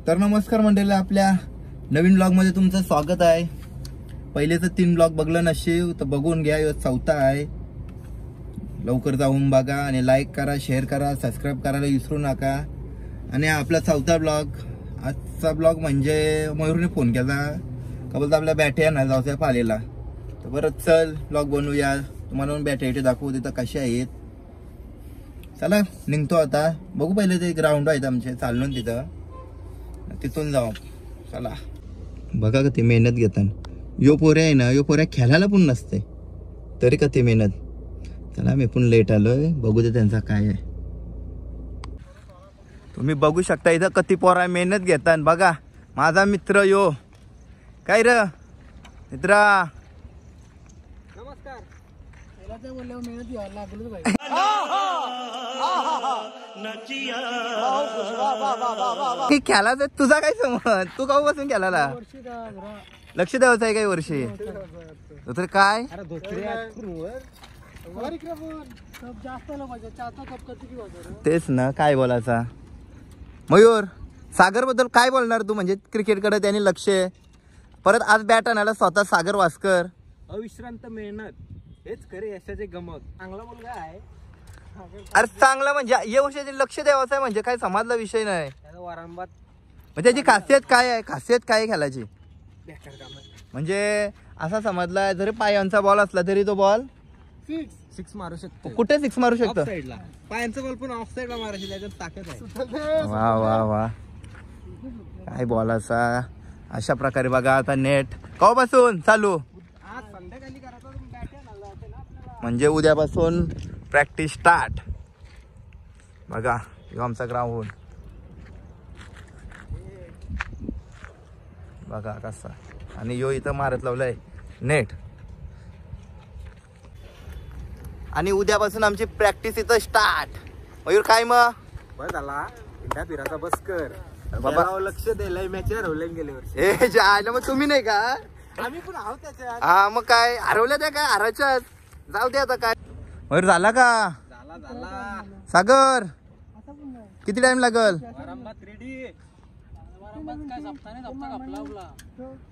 तर नमस्कार मंडळी, आपल्या नवीन ब्लॉग मध्ये तुमचं स्वागत आहे. पहिलेच 3 ब्लॉग बघलं नसेल तर बघून घ्या, ह्यो 4था आहे. लवकर जाऊन बघा आणि लाईक करा, शेअर करा, सबस्क्राईब करायला विसरू नका. आणि आपला 4था ब्लॉग, आजचा ब्लॉग म्हणजे मयूरने फोन केला का बोलता आपल्या बॅटऱ्या ना जाऊच्या पालेला, तर बरं चल ब्लॉग बनवूया, तुम्हाला बॅटरी दाखवू तिथं कशा आहेत. चला निघतो आता. बघू पहिले ते ग्राउंड आहेत आमचे, चाललो तिथून जाऊ. चला बघा का ते मेहनत घेतात. यो पोऱ्या आहे ना, यो पोऱ्या खेळायला पण नसते तरी का ते मेहनत. चला मी पण लेट आलोय, बघू दे त्यांचा काय आहे. तुम्ही बघू शकता इथं किती पोरा मेहनत घेतात. बघा माझा मित्र यो. काय र मित्रा, नमस्कार. मेहनत घ्यायला लागलो भाई. खेळायचं तुझा काय समज, तू का बसून खेळायला लक्ष द्यायचं आहे काही वर्षी तर काय. तेच ना, काय बोलायचा. मयूर, सागर बद्दल काय बोलणार तू? म्हणजे क्रिकेट कडे त्यांनी लक्ष आहे, परत आज बॅट आणायला स्वतः सागर वास्कर. अविश्रांत मेहनत हेच खरे यशाचे गमक. चांगला मुलगा आहे. अरे चांगला म्हणजे या वर्षाचे लक्ष द्यावाचं आहे म्हणजे काय समाजला विषय नाही. वारंवार म्हणजे त्याची खासियत काय आहे? खासियत काय आहे खेळाची? बेकार काम आहे. म्हणजे असा समजला जरी पायांचा बॉल असला तरी तो बॉल सिक्स मारू शकतो. कुठे 6 मारू शकतो. पायांचा बॉल पण ऑफ साईडला मारायची त्याच्यात ताकद आहे. वा वा वा, काय बॉलाचा. अशा प्रकारे बघा आता नेट कवापासून चालू, आज संध्याकाळी करायचं म्हणजे उद्यापासून प्रॅक्टिस स्टार्ट. बघा यो आमचा ग्राउंड बघा कसा. आणि यो इथं मारत लावलाय नेट. आणि उद्यापासून आमची प्रॅक्टिस इथं स्टार्ट. मयूर काय मग बस झाला इंडा फिराचा बस कर बाबा. लक्ष द्यायला मॅच हरवले गेले वर्षी. ए जायला मग तुम्ही नाही का? आम्ही पण आहोत त्याच्यात. हा मग काय हरवल्या त्या काय हरायच्याच, जाऊ दे आता काय. मयूर झाला का? झाला सागर किती टाइम लागल? रेडी.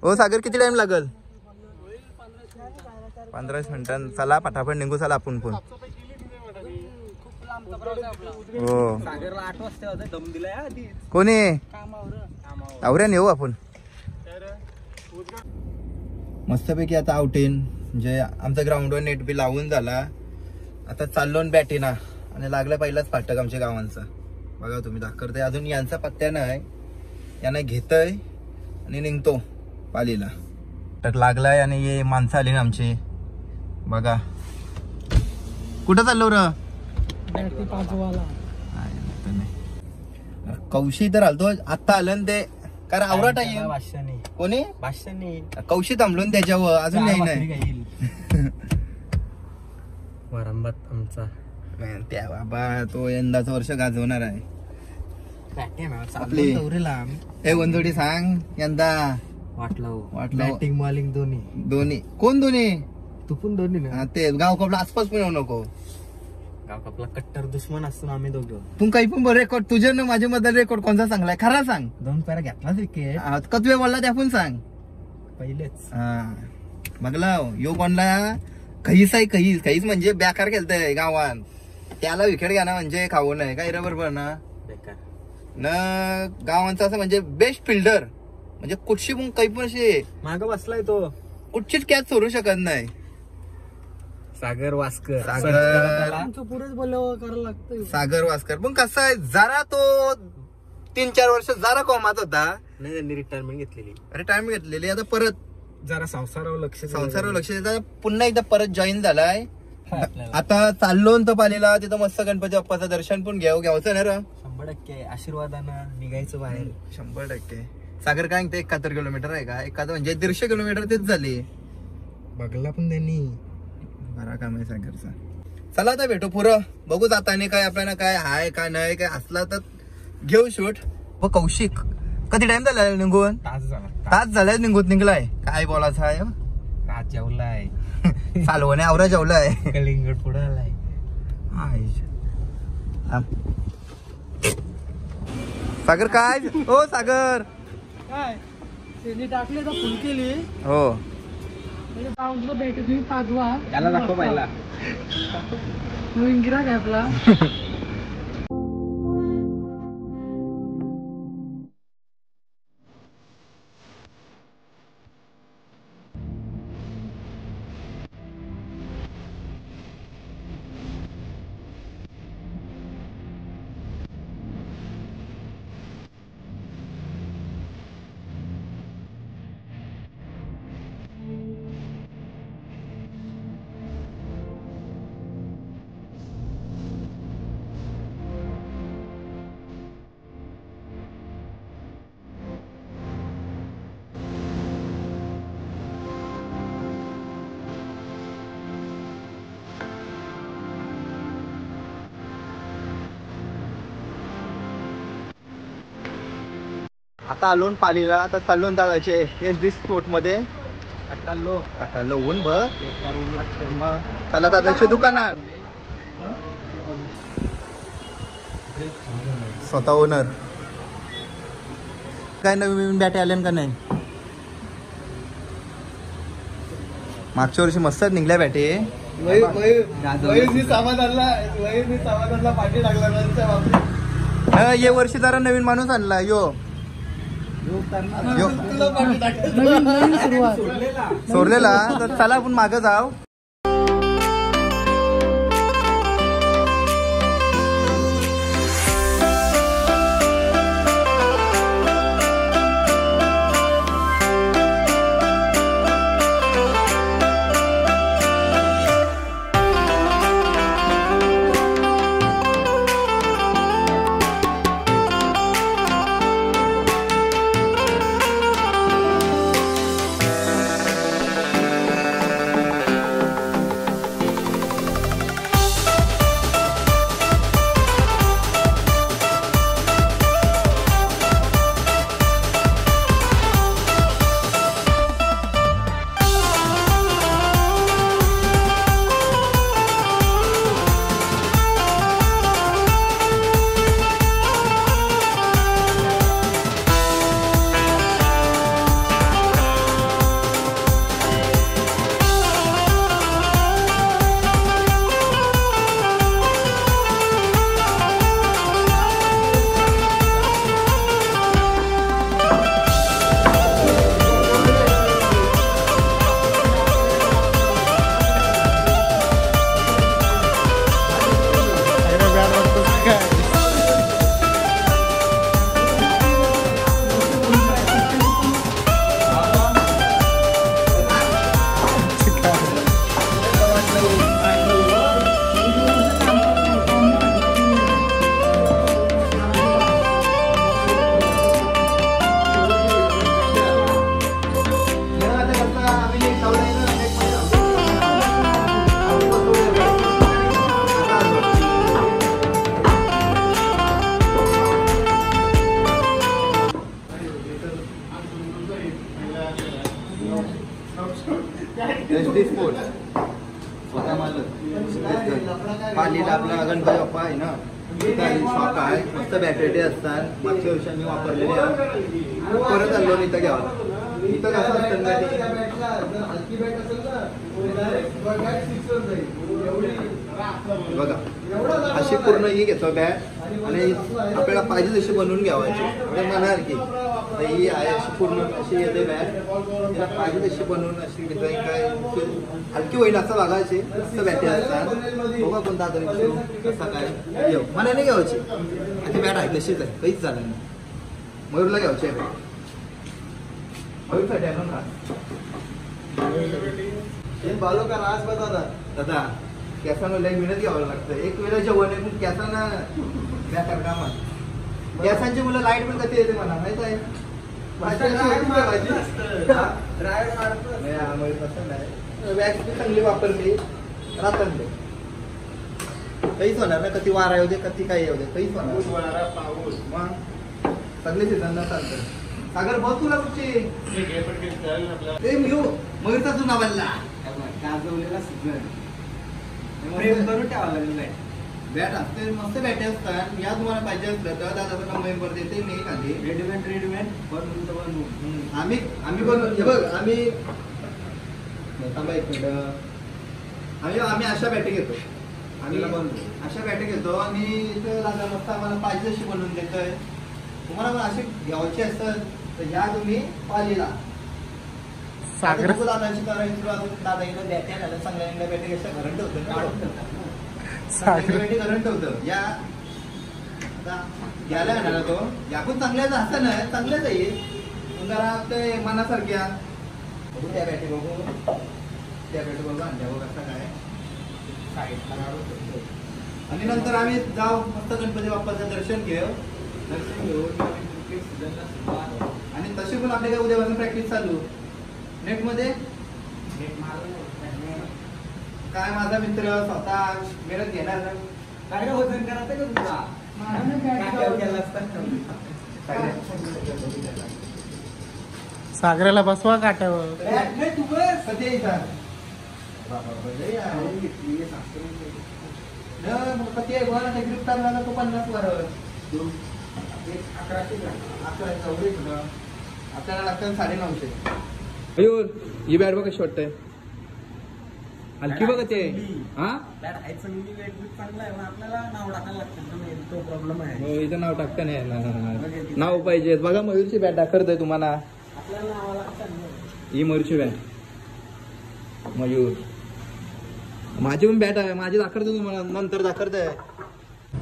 हो सागर किती टाइम लागल? 15 मिनिटां. चला पटापट निघू. चला आपण पण. हो सागरला 8 वाजता होता दम दिलाय आधी. कोणी आवऱ्या नेऊ आपण मस्तपैकी. आता आउटेन म्हणजे आमचा ग्राउंडवर नेट बी लावून झाला. आता चाललो बॅटीना आणि लागला पहिलाच फाटक आमच्या गावांचा. बघा तुम्ही दाखवते अजून यांचा पत्त्या नाही. यांना घेतय आणि निघतो पालीला. टक लागलाय आणि ये माणसं आली ना आमची. बघा कुठं चाललो र? कौशी तर आलतो आता आलं ना ते, कारण आवराट आहे. भाषाने कोणी भाषाने कौशी थांबलो त्याच्यावर अजून नाही. वारंवार आमचा त्या बाबा तो यंदाचं वर्ष गाजवणार आहे. आपली हे वंजोडी सांग यंदा वाटलं वाटलं बॅटिंग बॉलिंग दोन्ही. कोण दोन्ही? तू पण दोन्ही ना. ते गाव कपला आसपास पण येऊ नको. गाव आपला कट्टर दुश्मन असतो ना आम्ही दोघं. तू काही पण रेकॉर्ड तुझ्या ना माझ्या मध्ये रेकॉर्ड कोणता चांगलाय खरा सांग. 2 पेरा घेतला क्रिकेट कतवे बोलला ते आपण सांग पहिलेच. हा बघला यो कोणला खईस आहे. खईस म्हणजे बेकार खेळतय गावात. त्याला विकेट घ्या म्हणजे खाऊ नये काय रे. बरोबर ना. बेकार न गावांचा असं म्हणजे बेस्ट फिल्डर म्हणजे कुठशी पण काही पण असे माग बसलाय तो. कुठचीच कॅच सोडू शकत नाही. सागर वास्कर. पुढेच बोलावं करायला लागतं. सागर वास्कर पण कसं आहे जरा तो 3-4 वर्ष जरा कमात होता. नाही त्यांनी रिटायरमेंट घेतलेली. रिटायरमेंट घेतलेली. आता परत जरा संसारावर लक्ष देतात. पुन्हा एकदा परत जॉईन झालाय. आता चाललो तर पालीला तिथं मस्त गणपती बाप्पाचं दर्शन पण घ्यायचं ना र. 100% आशीर्वादानं निघायचं बाहेर. 100%. सागर काय ते 71 किलोमीटर आहे का? 71 म्हणजे 150 किलोमीटर तेच झाले. बघला पण त्यांनी. बरा काम आहे सागरचा. चला आता भेटू पुरं. बघू जाताना काय आपल्याला काय हाय का नाही काय असला तर घेऊ शूट. व कौशिक कधी टाइम झाला निघून? तास झालाय निघलाय. काय बोलायचं आहे? रात जेवलाय. चालवणे आवरा जेवलाय. कलिंगड पुढे आलाय. सागर काय ओ सागर काय त्यांनी टाकले तर फुल केली हो भेट तुम्ही पाठवा याला दाखव पाहिला नवीन गिराक आहे आपला. आता आलो न पालीला. आता चाललो न दादाचे एस स्पोर्ट मध्ये चाललो ऊन बघ. मग चला दादाच्या दुकानात. स्वतः ओनर काय नवीन बॅटे आले का नाही. मागच्या वर्षी मस्त निघल्या बॅटे. ये वर्षी जरा नवीन माणूस आणला यो सोडलेला. तर चला आपण मागं जाऊ. पालीला आपला गणपती बाप्पा आहे ना. शॉप आहे मस्त बॅटरी असतात. मागच्या वर्षांनी वापरलेले परत आलो इथं घ्यावा. इथं कसं असतं बघा अशी पूर्ण ही घेतो बॅट आणि आपल्याला पाहिजे तशी बनवून घ्यावायची. म्हणाल की ही आहे अशी पूर्ण अशी येते बॅट. तिला पाहिजे तशी बनवून अशी डिझाईन काय हलकी होईल असं बघायचे. मस्त बॅटरी असतात. बघा कोणता आधार कसा काय घेऊ मला नाही घ्यायची. ती बॅट आहे तशीच आहे काहीच झालं नाही. मयूरला घ्यायची आहे. मयूरसाठी आहे ना बालो का राज बता दादा. कॅसानं लई मेहनत घ्यावं लागतं. एक वेळा जेवण आहे पण कॅसाना त्या कामात कॅसांची मुलं लाईट पण कधी येते मला माहित आहे. चांगली वापरली रात्रंदे काहीच होणार ना. कधी वारा येऊ दे कधी काय येऊ दे काहीच होणार. मग सगळे सीझन ना चालतं. सागर बघ तुला कुठची मयूरचा जुना बनला. प्रेम करून ठेवा लागेल. बॅट असते मस्त बॅटे असतात. या तुम्हाला पाहिजे असलं तर दादाचा नंबर देते मी खाली. रेडीमेड बनवून आम्ही बनवून हे बघ आम्ही थांबा एक मिनिट. आम्ही अशा बॅटे घेतो. आम्ही अशा बॅटे घेतो आणि इथं दादा मस्त आम्हाला पाहिजे अशी बनवून देतोय. तुम्हाला पण असे घ्यायचे असतात तर या तुम्ही पालीला दादाची करायची. दादा इथं बॅटे झालं चांगल्या बॅटे कशा घरंट होतं बॅटे घरंट होतं. या घ्यायला येणार तो याकून चांगल्याच असतं ना चांगल्याच आहे जरा ते मनासारख्या बघू त्या बॅटे बघू आणल्या बघ असं काय. आणि नंतर आम्ही जाऊ मस्त गणपती बाप्पाचं दर्शन घेऊ आणि तशी पण आपल्या काय उद्यापासून प्रॅक्टिस चालू नेट मध्ये. काय माझा मित्र स्वतः मेहनत घेणार काय वजन करायचं का तुझा सागराला बसवा काट्यावर. तू कधी ग्रिप टाकला तो 50 वर 1100 आपल्याला लागतं 950. अयो ही बॅट बघ कशी वाटतंय हलकी बघ ते. इथं नाव टाकता नाही नाव पाहिजे बघा. मयूरची बॅट दाखवतोय तुम्हाला. ही मयूरची बॅट मयूर माझी पण बॅट आहे. माझी दाखवतो तुम्हाला नंतर दाखवतोय.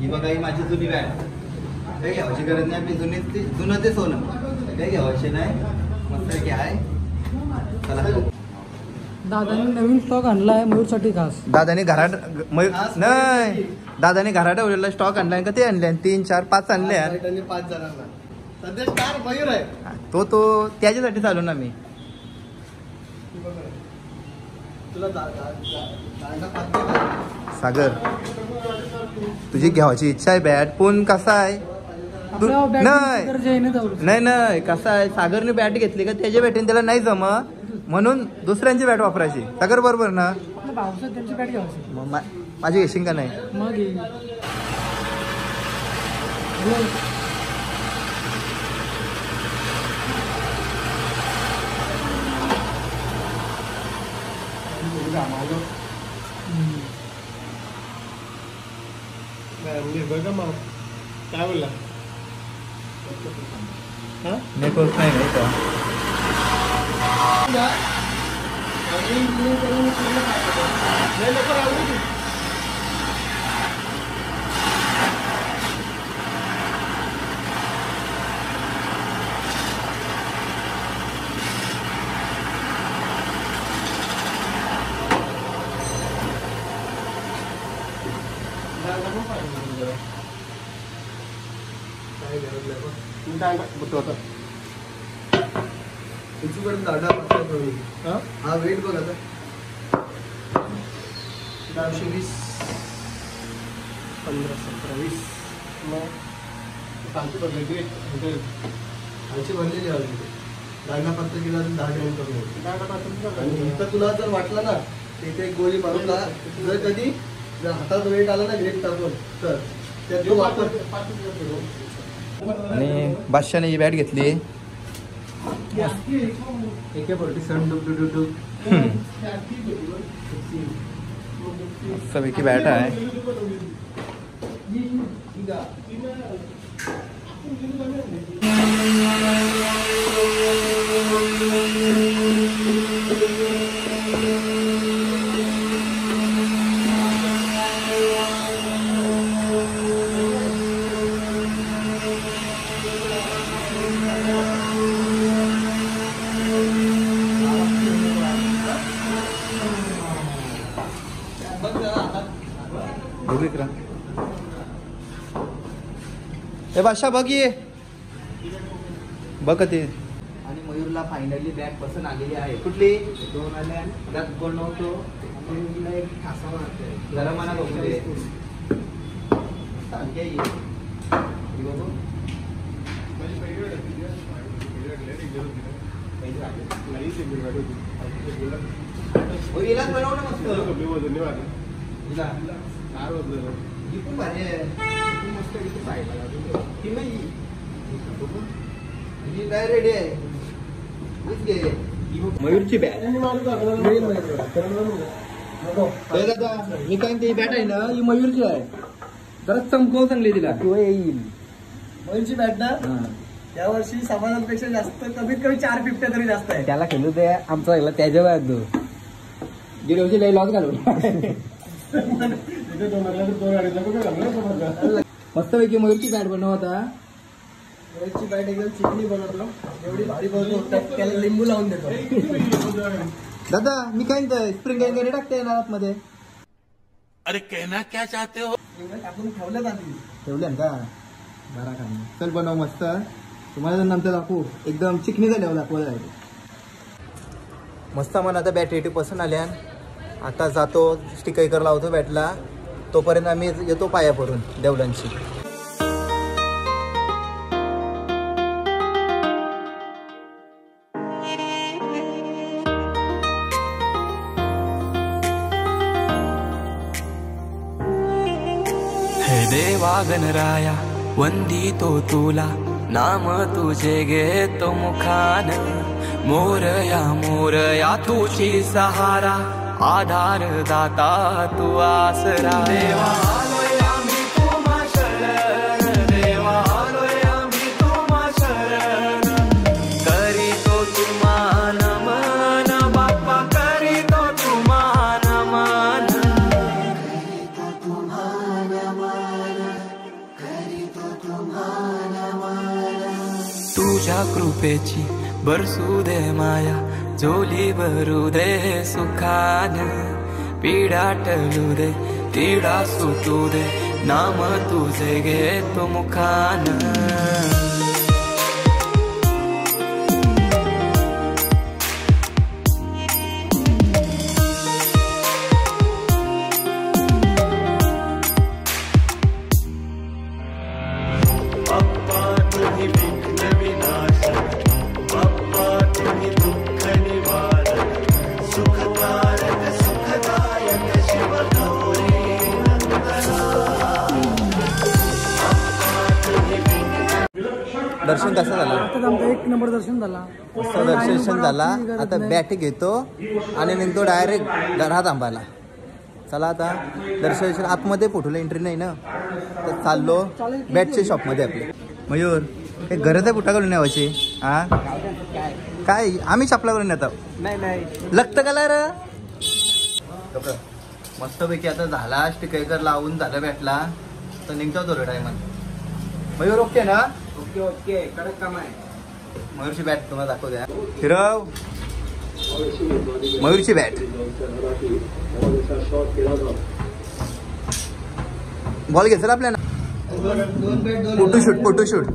ही बघा ही माझी जुनी बॅट. काही घ्यावायची गरज नाही. आपली जुनं ते सोनं काही घ्यावायचे नाही. मस्त की आहे. चला दादाने नवीन स्टॉक आणलाय मयूरसाठी खास. दादाने घरात मयूर नाही दादाने घरात ठेवलेला स्टॉक आणलाय का ते आणले 3 4 5 आणले 5 जणांना. सध्या स्टार मयूर आहे तो त्याच्यासाठी चालू ना मी. सागर तुझी घ्यावायची इच्छा आहे बॅट पण कसा आहे नाही कसा आहे सागरने बॅट घेतली का त्याच्या बॅटीने त्याला नाही जम म्हणून दुसऱ्यांची बॅट वापरायची. सागर बरोबर ना. माझी घेशील का नाही काय बोलला नेटवर्क नाही का हा वेट बघ आता 420 15 17 20 खालची बनलेली दांडा पात्र केला तर 10 ग्रॅम करून इथं तुला जर वाटलं ना तिथे एक गोळी मारून का जर कधी जर हातात वेट आला ना ग्रेप टाकून तर त्यात जो वापर. आणि बादशाने ही बॅट घेतली सभी बॅट आहे. ए बादशा बघ ये बघ ते. आणि मयूरला फायनली बॅट पसंत आलेली आहे. कुठली 2 आल्या त्यात बनवतो जरा मला बघते बनवलं मस्त मयूरची बॅट मी काय ती बॅट आहे ना ही मयूरची आहे जरा चमकव चांगली तिला किंवा येईल मयूरची बॅट ना या वर्षी समाजांपेक्षा जास्त कमीत कमी 4 बिबट्या तरी जास्त आहे. त्याला खेळू दे आमचा एकला त्याच्या बॅट दो गेल्या वर्षी लई लॉस घालू मस्तपैकी मयूरची बॅट बनव आता. मयूरची बॅट एकदम चिकनी बनवतो एवढी भारी बनवतो त्याला लिंबू लावून देतो. दादा मी काय स्प्रिंग वगैरे टाकते ना आतमध्ये. अरे कहना क्या चाहते हो. आपण ठेवल्यात आधी ठेवल्या का बरा का चल बनव मस्त तुम्हाला नंतर दाखवू एकदम चिकनी झाल्यावर दाखवायला मस्त मला आता बॅट 80% आल्या. आता जातो स्टिकर लावतो बॅटला तोपर्यंत आम्ही येतो पाया पडून देवलांची. हे देवा गणराया वंदितो तुला नाम तुझे घेतो मुखान. मोरया तुझी सहारा आधार दाता तू आसरा. देवा आलोय आम्ही तुम्हा शरण देवा आलोय आम्ही तुम्हा शरण. करीतो तुम्हा नमन बाप्पा करीतो तुम्हा नमन. तुझ्या कृपेची बरसू दे माया झोली भरू दे सुखान. पीडा टलू दे तिडा सुटू दे नाम तुझे घेतो मुखान. दर्शन कसं झालं. आमचं 1 नंबर दर्शन झाला. मस्त दर्शन झाला. आता बॅट घेतो आणि निघतो डायरेक्ट घरात थांबायला. चला आता दर्शन आतमध्ये फोटोला एंट्री नाही ना तर चाललो बॅटच्या शॉपमध्ये आपले. मयूर हे गरज आहे पुटा करून यावायची हा काय आम्ही छापला करून येतो नाही लग्त कलर मस्तपैकी आता झाला स्टिकर लावून झालं बॅटला तर निघतो थोड्या टायमात. मयूर ओके ना. ओके कडक काम आहे. मयूरची बॅट तुम्हाला दाखवू द्या. फिरव मयूरची बॅट बॉल घेतला आपल्याला. फोटोशूट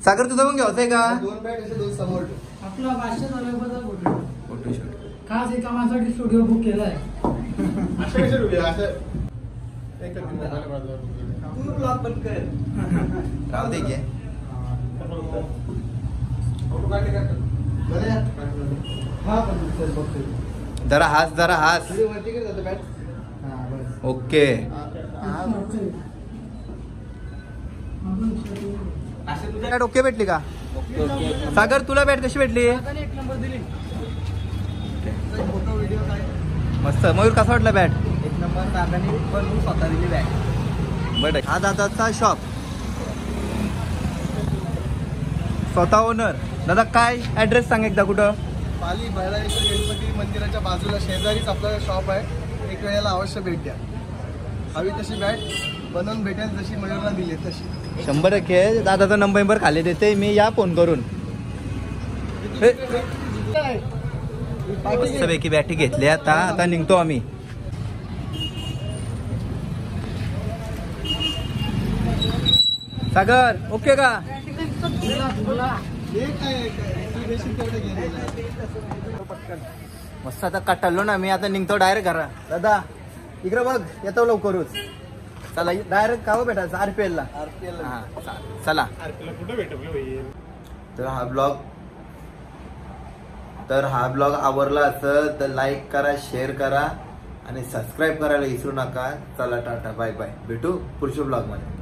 सागर तुझं पण घ्यायचंय का. 2 बॅट असे 2 समोर आपला 500 झाला फोटोशूट खास एका माझ्यासाठी स्टुडिओ बुक केलाय. राहू दे घे. जरा हास ओके. बॅट ओके भेटली का सागर तुला बॅट कशी भेटली. 1 नंबर दिली. फोटो व्हिडिओ काय मस्त. मयूर कसा वाटला बॅट. 1 नंबर दादानी बनवून स्वतः दिली बॅग. बट हा दादाचा शॉप स्वतः ओनर. दादा काय ऍड्रेस सांग एकदा कुठं. पाली भैराईश्वर गणपती मंदिराच्या बाजूला शेजारीच आपलं शॉप आहे. एक वेळेला अवश्य भेट द्या. हवी तशी बॅट बनवून भेटेल जशी मयूरला दिली तशी 100% दादाचा नंबर खाली देते मी या फोन करून. मस्तपैकी बॅटी घेतली. आता निघतो आम्ही. सागर ओके का. मस्त आता कटाळलो ना मी. आता निघतो डायरेक्ट घरा. दादा इकडे बघ येतो लवकरच. चला डायरेक्ट काव भेटायचं RPL ला. हा चला. तर हा ब्लॉग आवडला असेल तर लाईक करा शेअर करा आणि सबस्क्राईब करायला विसरू नका. चला टाटा बाय बाय, भेटू पुढच्या ब्लॉगमध्ये.